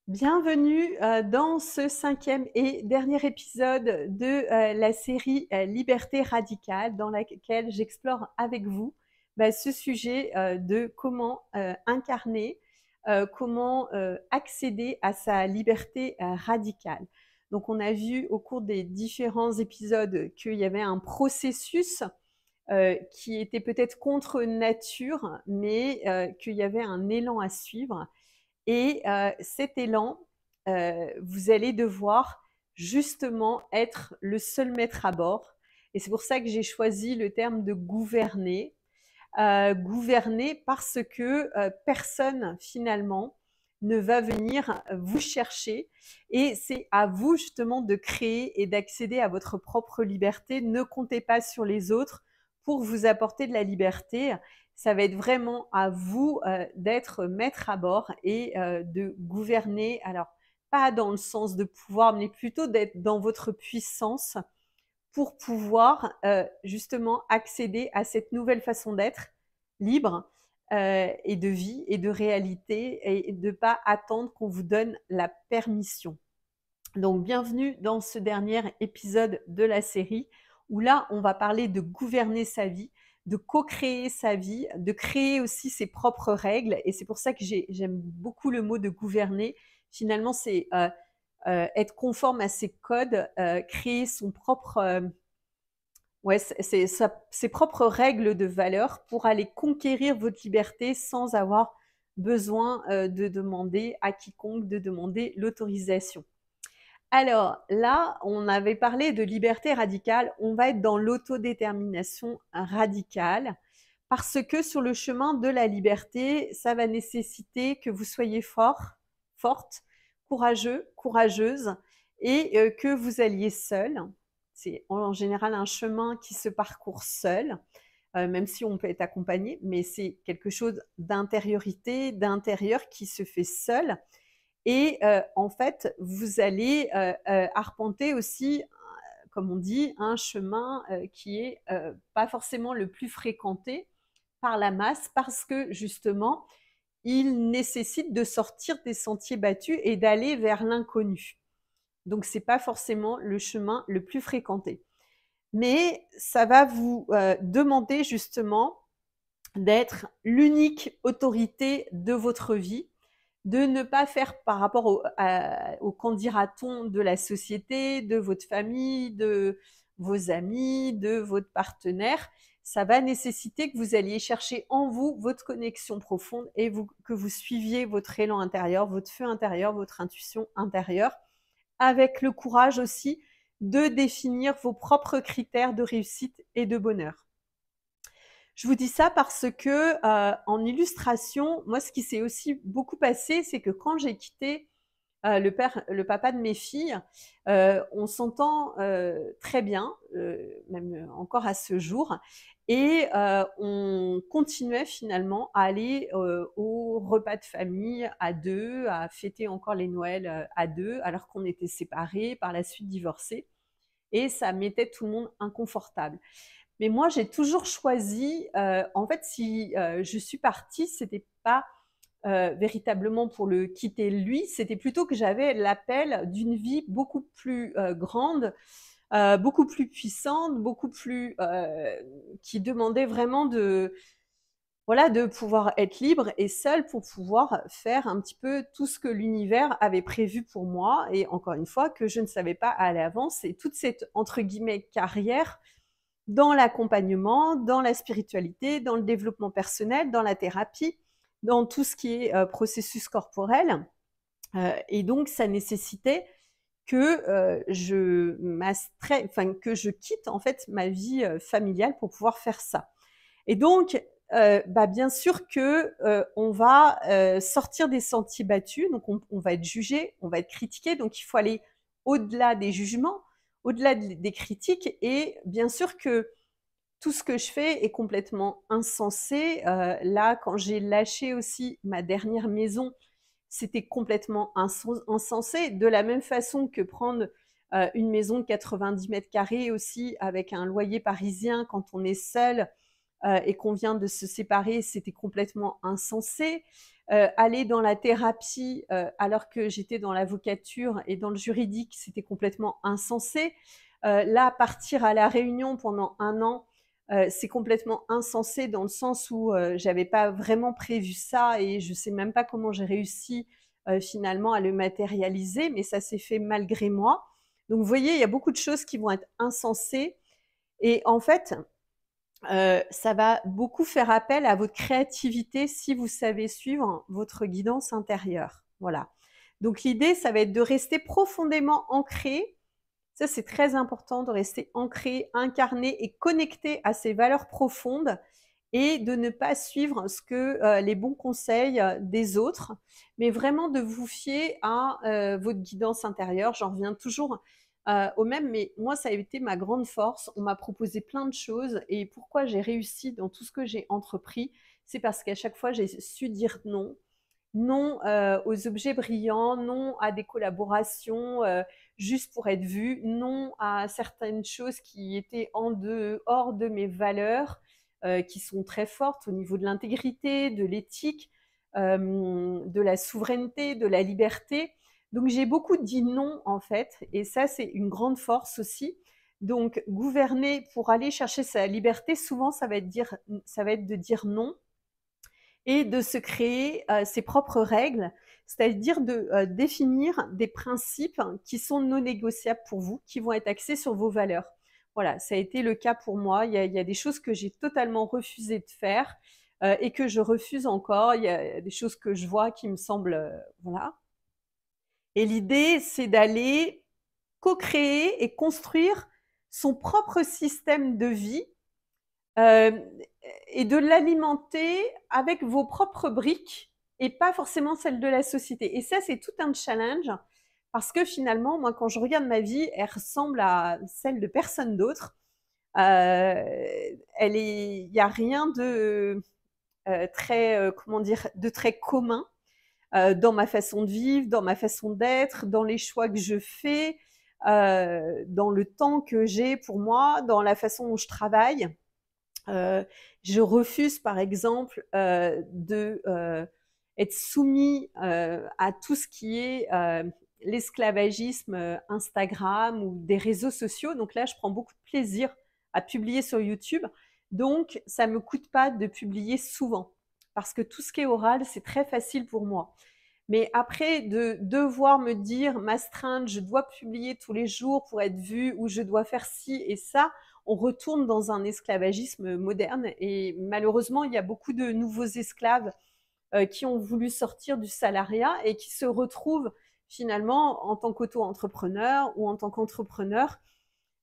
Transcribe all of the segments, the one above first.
Bienvenue dans ce cinquième et dernier épisode de la série Liberté radicale dans laquelle j'explore avec vous ce sujet de comment incarner, comment accéder à sa liberté radicale. Donc on a vu au cours des différents épisodes qu'il y avait un processus qui était peut-être contre nature, mais qu'il y avait un élan à suivre. Et cet élan, vous allez devoir justement être le seul maître à bord. Et c'est pour ça que j'ai choisi le terme de gouverner. Gouverner parce que personne finalement ne va venir vous chercher et c'est à vous justement de créer et d'accéder à votre propre liberté. Ne comptez pas sur les autres pour vous apporter de la liberté. Ça va être vraiment à vous d'être maître à bord et de gouverner. Alors, pas dans le sens de pouvoir, mais plutôt d'être dans votre puissance pour pouvoir justement accéder à cette nouvelle façon d'être libre et de vie et de réalité et de ne pas attendre qu'on vous donne la permission. Donc bienvenue dans ce dernier épisode de la série où là on va parler de gouverner sa vie, de co-créer sa vie, de créer aussi ses propres règles et c'est pour ça que j'aime beaucoup le mot de gouverner. Finalement c'est être conforme à ses codes, créer son propre ouais, ses propres règles de valeur pour aller conquérir votre liberté sans avoir besoin de demander à quiconque de demander l'autorisation. Alors là, on avait parlé de liberté radicale, on va être dans l'autodétermination radicale parce que sur le chemin de la liberté, ça va nécessiter que vous soyez fort, forte, courageux, courageuse et que vous alliez seul. C'est en général un chemin qui se parcourt seul, même si on peut être accompagné, mais c'est quelque chose d'intériorité, d'intérieur qui se fait seul. Et en fait, vous allez arpenter aussi, comme on dit, un chemin qui est pas forcément le plus fréquenté par la masse parce que justement, il nécessite de sortir des sentiers battus et d'aller vers l'inconnu. Donc, c'est pas forcément le chemin le plus fréquenté. Mais ça va vous demander justement d'être l'unique autorité de votre vie, de ne pas faire par rapport au qu'en dira-t-on de la société, de votre famille, de vos amis, de votre partenaire. Ça va nécessiter que vous alliez chercher en vous votre connexion profonde et que vous suiviez votre élan intérieur, votre feu intérieur, votre intuition intérieure, avec le courage aussi de définir vos propres critères de réussite et de bonheur. Je vous dis ça parce que en illustration, moi, ce qui s'est aussi beaucoup passé, c'est que quand j'ai quitté le papa de mes filles, on s'entend très bien, même encore à ce jour, et on continuait finalement à aller au repas de famille à deux, à fêter encore les Noëls à deux, alors qu'on était séparés, par la suite divorcés, et ça mettait tout le monde inconfortable. Mais moi, j'ai toujours choisi, en fait, si je suis partie, c'était pas véritablement pour le quitter lui, c'était plutôt que j'avais l'appel d'une vie beaucoup plus grande, beaucoup plus puissante, beaucoup plus qui demandait vraiment de voilà de pouvoir être libre et seule pour pouvoir faire un petit peu tout ce que l'univers avait prévu pour moi et encore une fois que je ne savais pas à l'avance et toute cette entre guillemets carrière dans l'accompagnement, dans la spiritualité, dans le développement personnel, dans la thérapie, dans tout ce qui est processus corporel. Et donc, ça nécessitait que que je quitte en fait ma vie familiale pour pouvoir faire ça. Et donc, bien sûr que on va sortir des sentiers battus, donc on va être jugé, on va être critiqué, donc il faut aller au-delà des jugements, au-delà des critiques, et bien sûr que tout ce que je fais est complètement insensé. Là, quand j'ai lâché aussi ma dernière maison, c'était complètement insensé. De la même façon que prendre une maison de 90 mètres carrés aussi avec un loyer parisien quand on est seul et qu'on vient de se séparer, c'était complètement insensé. aller dans la thérapie alors que j'étais dans l'avocature et dans le juridique, c'était complètement insensé. Là, partir à la Réunion pendant 1 an, c'est complètement insensé dans le sens où j'avais pas vraiment prévu ça et je sais même pas comment j'ai réussi finalement à le matérialiser, mais ça s'est fait malgré moi. Donc vous voyez, il y a beaucoup de choses qui vont être insensées et en fait, ça va beaucoup faire appel à votre créativité si vous savez suivre votre guidance intérieure. Voilà. Donc l'idée, ça va être de rester profondément ancré. Ça, c'est très important de rester ancré, incarné et connecté à ses valeurs profondes et de ne pas suivre ce que les bons conseils des autres, mais vraiment de vous fier à votre guidance intérieure. J'en reviens toujours au même, mais moi, ça a été ma grande force. On m'a proposé plein de choses et pourquoi j'ai réussi dans tout ce que j'ai entrepris, c'est parce qu'à chaque fois, j'ai su dire non. Non aux objets brillants, non à des collaborations juste pour être vue, non à certaines choses qui étaient hors de mes valeurs, qui sont très fortes au niveau de l'intégrité, de l'éthique, de la souveraineté, de la liberté. Donc j'ai beaucoup dit non en fait, et ça c'est une grande force aussi. Donc gouverner pour aller chercher sa liberté, souvent ça va être de dire non et de se créer ses propres règles, c'est-à-dire de définir des principes qui sont non négociables pour vous, qui vont être axés sur vos valeurs. Voilà, ça a été le cas pour moi. Il y a des choses que j'ai totalement refusé de faire et que je refuse encore. Il y a des choses que je vois qui me semblent, voilà. Et l'idée, c'est d'aller co-créer et construire son propre système de vie et de l'alimenter avec vos propres briques et pas forcément celles de la société. Et ça, c'est tout un challenge parce que finalement, moi, quand je regarde ma vie, elle ressemble à celle de personne d'autre. Il n'y a rien de comment dire, de très commun dans ma façon de vivre, dans ma façon d'être, dans les choix que je fais, dans le temps que j'ai pour moi, dans la façon dont je travaille. Je refuse, par exemple, de être soumis à tout ce qui est l'esclavagisme Instagram ou des réseaux sociaux. Donc là, je prends beaucoup de plaisir à publier sur YouTube. Donc, ça ne me coûte pas de publier souvent parce que tout ce qui est oral, c'est très facile pour moi. Mais après, de devoir me dire, m'astreindre, je dois publier tous les jours pour être vue ou je dois faire ci et ça, on retourne dans un esclavagisme moderne. Et malheureusement, il y a beaucoup de nouveaux esclaves qui ont voulu sortir du salariat et qui se retrouvent finalement en tant qu'auto-entrepreneur ou en tant qu'entrepreneur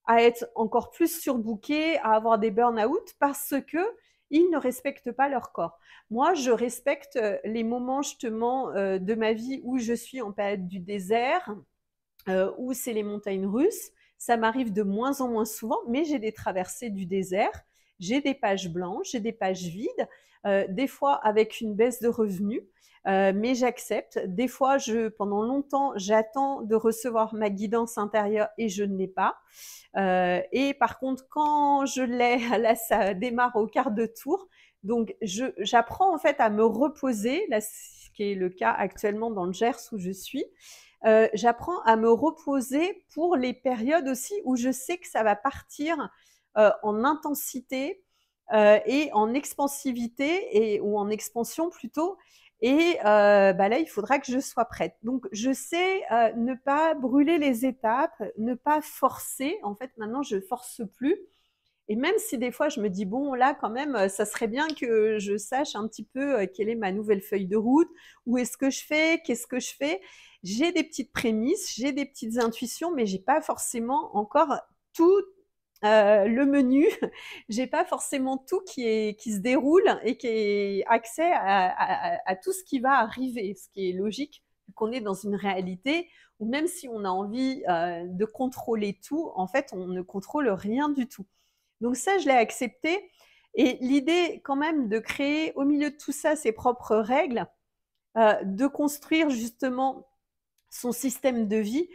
à être encore plus surbookés, à avoir des burn-out parce que ils ne respectent pas leur corps. Moi, je respecte les moments justement de ma vie où je suis en période du désert, où c'est les montagnes russes. Ça m'arrive de moins en moins souvent, mais j'ai des traversées du désert, j'ai des pages blanches, j'ai des pages vides, des fois avec une baisse de revenus, mais j'accepte. Des fois, pendant longtemps, j'attends de recevoir ma guidance intérieure et je ne l'ai pas. Et par contre, quand je l'ai, là, ça démarre au quart de tour. Donc, j'apprends en fait à me reposer, là, ce qui est le cas actuellement dans le Gers où je suis. J'apprends à me reposer pour les périodes aussi où je sais que ça va partir en intensité et en expansivité ou en expansion plutôt. Et là, il faudra que je sois prête. Donc, je sais ne pas brûler les étapes, ne pas forcer. En fait, maintenant, je force plus. Et même si des fois, je me dis, bon, là, quand même, ça serait bien que je sache un petit peu quelle est ma nouvelle feuille de route, où est-ce que je fais, qu'est-ce que je fais. J'ai des petites prémices, j'ai des petites intuitions, mais j'ai pas forcément encore tout le menu. J'ai pas forcément tout qui se déroule et qui est accès à tout ce qui va arriver, ce qui est logique, vu qu'on est dans une réalité où même si on a envie de contrôler tout, en fait, on ne contrôle rien du tout. Donc ça, je l'ai accepté. Et l'idée quand même de créer au milieu de tout ça ses propres règles, de construire justement son système de vie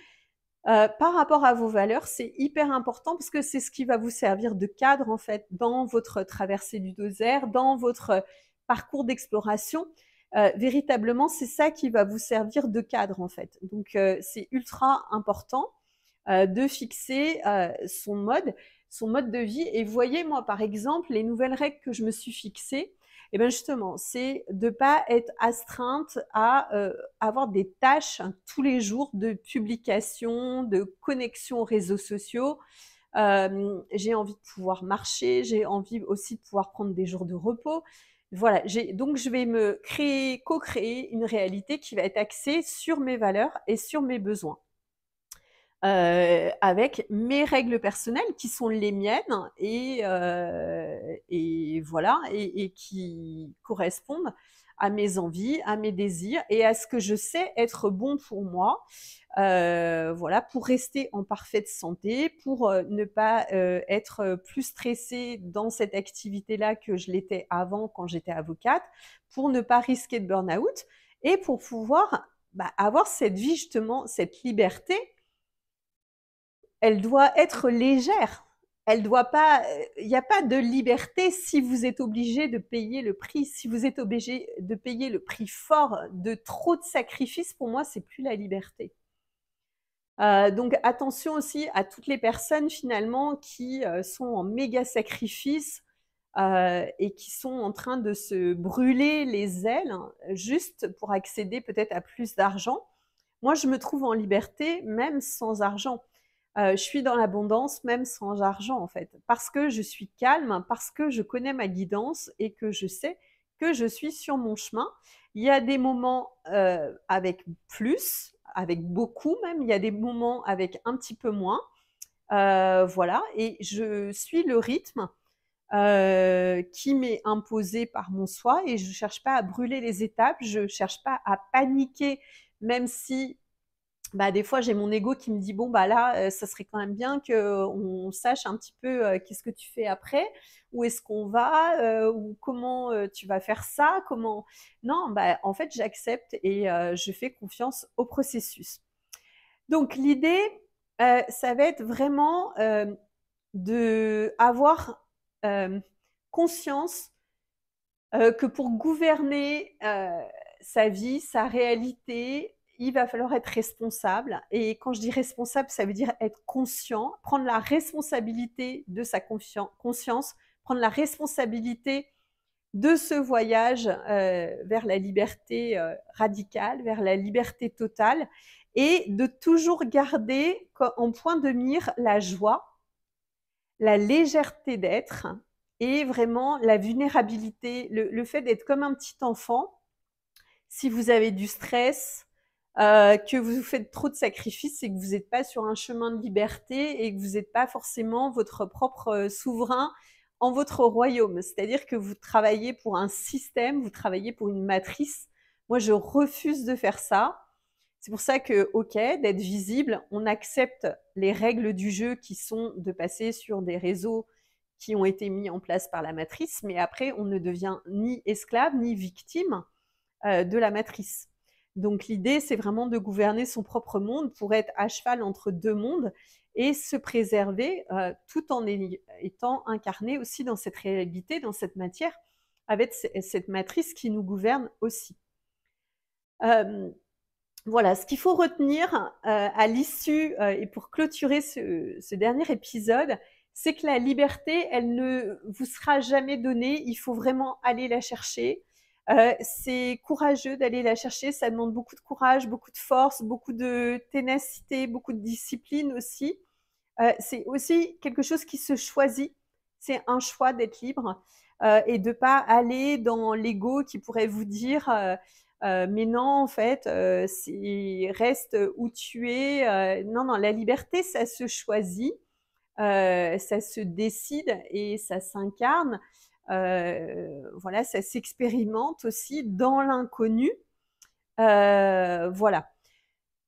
par rapport à vos valeurs, c'est hyper important parce que c'est ce qui va vous servir de cadre en fait dans votre traversée du désert, dans votre parcours d'exploration. véritablement, c'est ça qui va vous servir de cadre en fait. Donc, c'est ultra important de fixer son mode de vie. Et voyez, moi, par exemple, les nouvelles règles que je me suis fixées, et bien justement, c'est de ne pas être astreinte à avoir des tâches tous les jours de publication, de connexion aux réseaux sociaux. J'ai envie de pouvoir marcher, j'ai envie aussi de pouvoir prendre des jours de repos. Voilà, donc je vais me co-créer une réalité qui va être axée sur mes valeurs et sur mes besoins. Avec mes règles personnelles qui sont les miennes et voilà et qui correspondent à mes envies, à mes désirs et à ce que je sais être bon pour moi. Voilà, pour rester en parfaite santé, pour ne pas être plus stressée dans cette activité-là que je l'étais avant quand j'étais avocate, pour ne pas risquer de burn-out et pour pouvoir avoir cette vie justement, cette liberté. Elle doit être légère. Elle doit pas. Il n'y a pas de liberté si vous êtes obligé de payer le prix. Si vous êtes obligé de payer le prix fort de trop de sacrifices, pour moi, c'est plus la liberté. Donc attention aussi à toutes les personnes finalement qui sont en méga sacrifice et qui sont en train de se brûler les ailes juste pour accéder peut-être à plus d'argent. Moi, je me trouve en liberté même sans argent. Je suis dans l'abondance même sans argent en fait, parce que je suis calme, parce que je connais ma guidance et que je sais que je suis sur mon chemin. Il y a des moments avec plus, avec beaucoup même, il y a des moments avec un petit peu moins. Voilà, et je suis le rythme qui m'est imposé par mon soi et je ne cherche pas à brûler les étapes, je ne cherche pas à paniquer, même si des fois j'ai mon ego qui me dit bon là ça serait quand même bien qu'on sache un petit peu qu'est-ce que tu fais après, où est-ce qu'on va, ou comment tu vas faire ça, comment. Non, en fait j'accepte et je fais confiance au processus. Donc l'idée ça va être vraiment de avoir conscience que pour gouverner sa vie, sa réalité, il va falloir être responsable. Et quand je dis responsable, ça veut dire être conscient, prendre la responsabilité de sa conscience, prendre la responsabilité de ce voyage vers la liberté radicale, vers la liberté totale, et de toujours garder en point de mire la joie, la légèreté d'être et vraiment la vulnérabilité, le fait d'être comme un petit enfant. Si vous avez du stress, que vous faites trop de sacrifices, c'est que vous n'êtes pas sur un chemin de liberté et que vous n'êtes pas forcément votre propre souverain en votre royaume. C'est-à-dire que vous travaillez pour un système, vous travaillez pour une matrice. Moi, je refuse de faire ça. C'est pour ça que, ok, d'être visible, on accepte les règles du jeu qui sont de passer sur des réseaux qui ont été mis en place par la matrice, mais après, on ne devient ni esclave ni victime de la matrice. Donc l'idée, c'est vraiment de gouverner son propre monde pour être à cheval entre deux mondes et se préserver tout en étant incarné aussi dans cette réalité, dans cette matière, avec cette matrice qui nous gouverne aussi. Voilà, ce qu'il faut retenir à l'issue et pour clôturer ce dernier épisode, c'est que la liberté, elle ne vous sera jamais donnée. Il faut vraiment aller la chercher. C'est courageux d'aller la chercher. Ça demande beaucoup de courage, beaucoup de force, beaucoup de ténacité, beaucoup de discipline aussi. C'est aussi quelque chose qui se choisit. C'est un choix d'être libre et de ne pas aller dans l'ego qui pourrait vous dire mais non, en fait, reste où tu es. Non, non, la liberté, ça se choisit, ça se décide et ça s'incarne. Voilà, ça s'expérimente aussi dans l'inconnu. Voilà.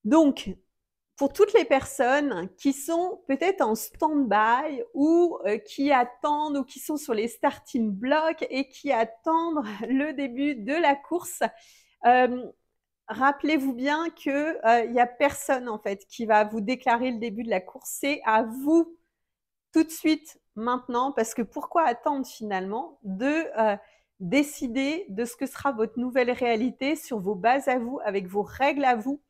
Donc, pour toutes les personnes qui sont peut-être en stand-by ou qui attendent ou qui sont sur les starting blocks et qui attendent le début de la course, rappelez-vous bien qu'il n'y a personne en fait qui va vous déclarer le début de la course. C'est à vous tout de suite, maintenant, parce que pourquoi attendre finalement de décider de ce que sera votre nouvelle réalité sur vos bases à vous, avec vos règles à vous,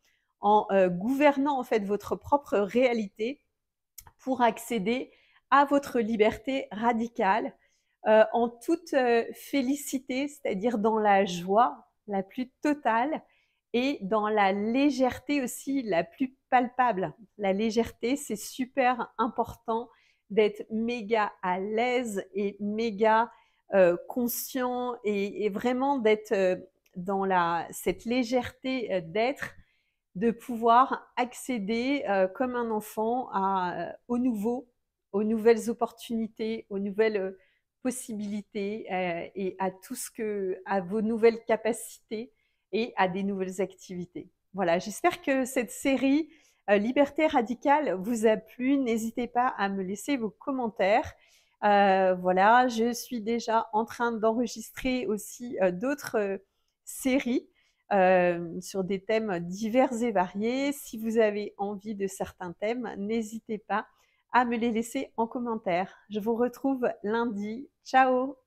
en gouvernant en fait votre propre réalité pour accéder à votre liberté radicale en toute félicité, c'est-à-dire dans la joie la plus totale et dans la légèreté aussi la plus palpable. La légèreté, c'est super important d'être méga à l'aise et méga conscient et vraiment d'être dans cette légèreté d'être, de pouvoir accéder comme un enfant au nouveau, aux nouvelles opportunités, aux nouvelles possibilités et à vos nouvelles capacités et à des nouvelles activités. Voilà, j'espère que cette série Liberté radicale vous a plu. N'hésitez pas à me laisser vos commentaires. Voilà, je suis déjà en train d'enregistrer aussi d'autres séries sur des thèmes divers et variés. Si vous avez envie de certains thèmes, n'hésitez pas à me les laisser en commentaire. Je vous retrouve lundi. Ciao!